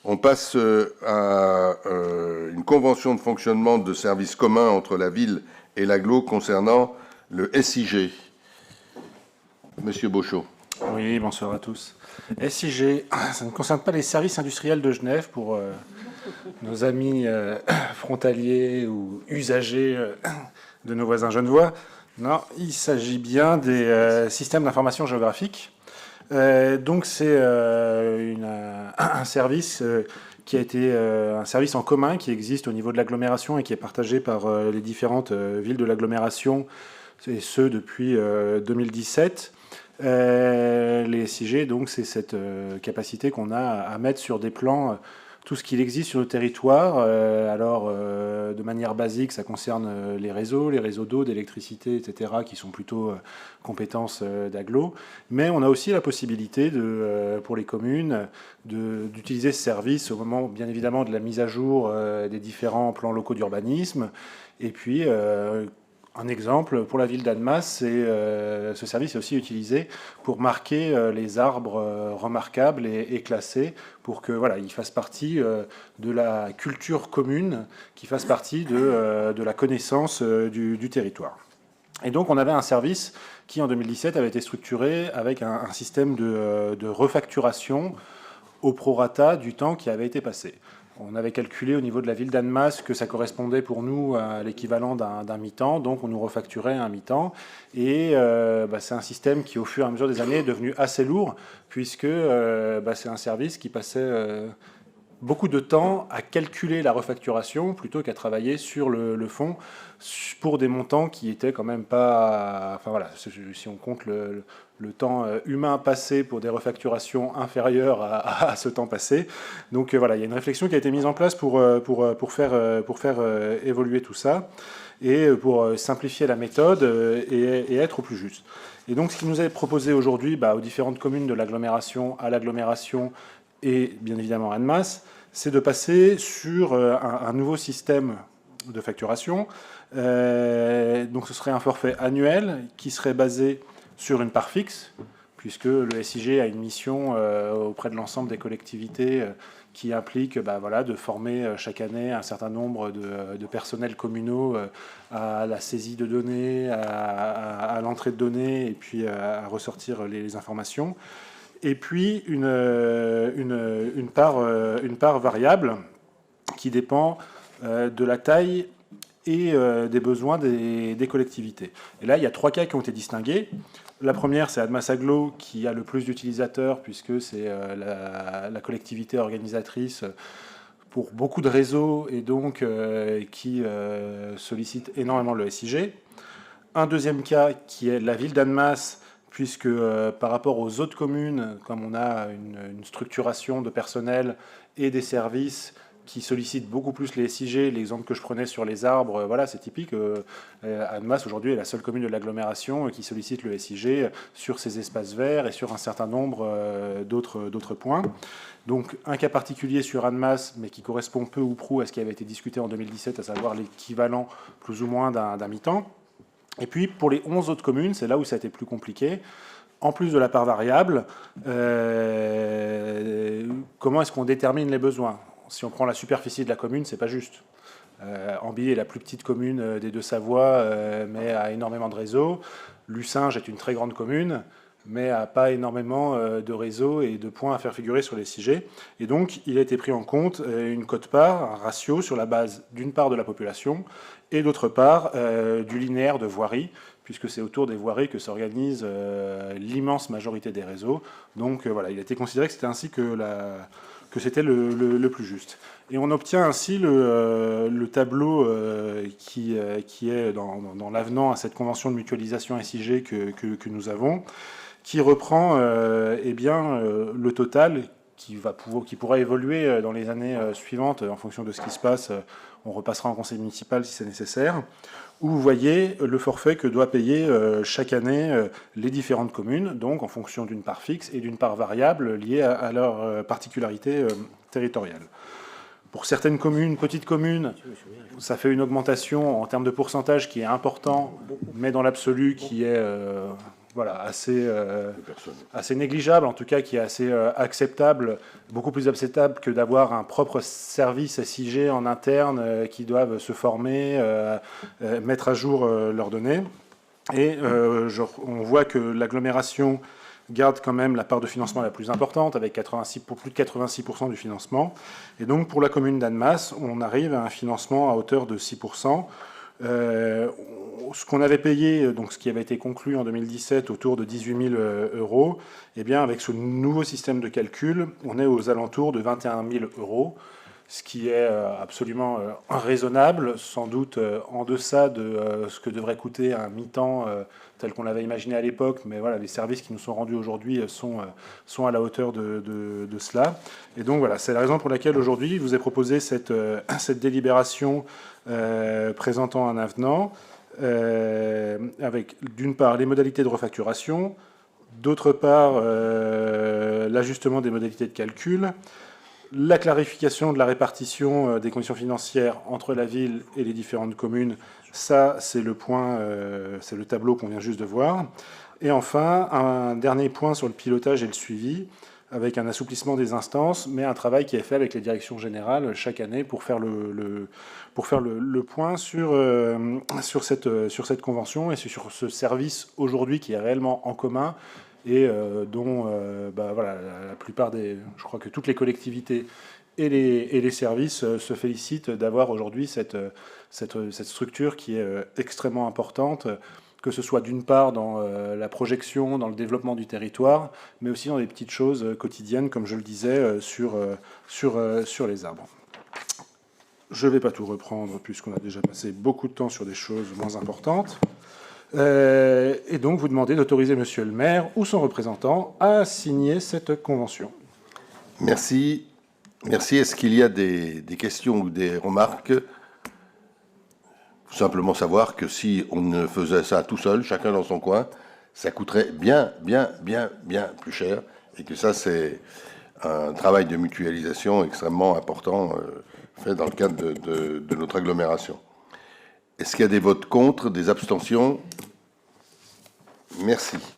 On passe à une convention de fonctionnement de services communs entre la ville et l'agglo concernant le SIG. Monsieur Beauchot. Oui, bonsoir à tous. SIG, ça ne concerne pas les services industriels de Genève pour nos amis frontaliers ou usagers de nos voisins genevois. Non, il s'agit bien des systèmes d'information géographique. Donc c'est un service qui a été un service en commun qui existe au niveau de l'agglomération et qui est partagé par les différentes villes de l'agglomération, et ce depuis 2017. Les SIG, donc, c'est cette capacité qu'on a à mettre sur des plans tout ce qu'il existe sur le territoire. De manière basique, ça concerne les réseaux d'eau, d'électricité, etc., qui sont plutôt compétences d'agglo. Mais on a aussi la possibilité, pour les communes, d'utiliser ce service au moment, bien évidemment, de la mise à jour des différents plans locaux d'urbanisme. Et puis, un exemple, pour la ville d'Annemasse, ce service est aussi utilisé pour marquer les arbres remarquables et classés pour que voilà, ils fassent partie de la culture commune, qui fassent partie de la connaissance du territoire. Et donc on avait un service qui en 2017 avait été structuré avec un système de refacturation au prorata du temps qui avait été passé. On avait calculé au niveau de la ville d'Annemasse que ça correspondait pour nous à l'équivalent d'un mi-temps, donc on nous refacturait un mi-temps. Et c'est un système qui, au fur et à mesure des années, est devenu assez lourd, puisque c'est un service qui passait beaucoup de temps à calculer la refacturation plutôt qu'à travailler sur le fond pour des montants qui étaient quand même pas... Enfin voilà, si on compte le temps humain passé pour des refacturations inférieures à ce temps passé. Donc voilà, il y a une réflexion qui a été mise en place pour faire évoluer tout ça et pour simplifier la méthode et être au plus juste. Et donc ce qui nous est proposé aujourd'hui aux différentes communes de l'agglomération, à l'agglomération et bien évidemment Annemasse, c'est de passer sur un nouveau système de facturation. Donc ce serait un forfait annuel qui serait basé sur une part fixe, puisque le SIG a une mission auprès de l'ensemble des collectivités qui implique de former chaque année un certain nombre de personnels communaux à la saisie de données, à l'entrée de données et puis à ressortir les informations. Et puis une part variable qui dépend de la taille et des besoins des collectivités. Et là, il y a 3 cas qui ont été distingués. La première, c'est Annemasse Agglo, qui a le plus d'utilisateurs, puisque c'est la collectivité organisatrice pour beaucoup de réseaux, et donc qui sollicite énormément le SIG. Un deuxième cas, qui est la ville d'Annemasse, puisque par rapport aux autres communes, comme on a une structuration de personnel et des services qui sollicitent beaucoup plus les SIG, l'exemple que je prenais sur les arbres, voilà, c'est typique. Annemasse, aujourd'hui, est la seule commune de l'agglomération qui sollicite le SIG sur ses espaces verts et sur un certain nombre d'autres points. Donc un cas particulier sur Annemasse, mais qui correspond peu ou prou à ce qui avait été discuté en 2017, à savoir l'équivalent plus ou moins d'un mi-temps. Et puis, pour les 11 autres communes, c'est là où ça a été plus compliqué. En plus de la part variable, comment est-ce qu'on détermine les besoins? Si on prend la superficie de la commune, c'est pas juste. Amby est la plus petite commune des Deux-Savoie, mais a énormément de réseaux. Lucinge est une très grande commune, mais n'a pas énormément de réseaux et de points à faire figurer sur les SIG. Et donc, il a été pris en compte une quote-part, un ratio sur la base d'une part de la population et d'autre part du linéaire de voirie, puisque c'est autour des voiries que s'organise l'immense majorité des réseaux. Donc voilà, il a été considéré que c'était ainsi que c'était le plus juste. Et on obtient ainsi le tableau qui est dans l'avenant à cette convention de mutualisation SIG que nous avons, qui reprend le total qui pourra évoluer dans les années suivantes en fonction de ce qui se passe. On repassera en conseil municipal si c'est nécessaire, où vous voyez le forfait que doit payer chaque année les différentes communes, donc en fonction d'une part fixe et d'une part variable liée à leur particularité territoriale. Pour certaines communes, petites communes, ça fait une augmentation en termes de pourcentage qui est important, mais dans l'absolu qui est voilà, assez négligeable, en tout cas qui est assez acceptable, beaucoup plus acceptable que d'avoir un propre service SIG en interne qui doivent se former, mettre à jour leurs données. Et on voit que l'agglomération garde quand même la part de financement la plus importante, avec plus de 86% du financement. Et donc pour la commune d'Annemasse, on arrive à un financement à hauteur de 6%. Ce qu'on avait payé, donc ce qui avait été conclu en 2017 autour de 18 000 euros, eh bien avec ce nouveau système de calcul, on est aux alentours de 21 000 euros, ce qui est absolument raisonnable, sans doute en deçà de ce que devrait coûter un mi-temps tel qu'on l'avait imaginé à l'époque, mais voilà, les services qui nous sont rendus aujourd'hui sont à la hauteur de cela. Et donc voilà, c'est la raison pour laquelle aujourd'hui, je vous ai proposé cette délibération présentant un avenant avec d'une part les modalités de refacturation, d'autre part l'ajustement des modalités de calcul, la clarification de la répartition des conditions financières entre la ville et les différentes communes. Ça, c'est le point, c'est le tableau qu'on vient juste de voir. Et enfin, un dernier point sur le pilotage et le suivi, avec un assouplissement des instances, mais un travail qui est fait avec les directions générales chaque année pour faire le point sur cette convention et sur ce service aujourd'hui qui est réellement en commun et dont voilà, la plupart je crois que toutes les collectivités et les services se félicitent d'avoir aujourd'hui cette structure qui est extrêmement importante, que ce soit d'une part dans la projection, dans le développement du territoire, mais aussi dans des petites choses quotidiennes, comme je le disais, sur les arbres. Je ne vais pas tout reprendre, puisqu'on a déjà passé beaucoup de temps sur des choses moins importantes. Et donc, vous demandez d'autoriser Monsieur le maire ou son représentant à signer cette convention. Merci. Merci. Est-ce qu'il y a des questions ou des remarques ? Faut simplement savoir que si on ne faisait ça tout seul, chacun dans son coin, ça coûterait bien plus cher. Et que ça, c'est un travail de mutualisation extrêmement important fait dans le cadre de notre agglomération. Est-ce qu'il y a des votes contre, des abstentions ? Merci.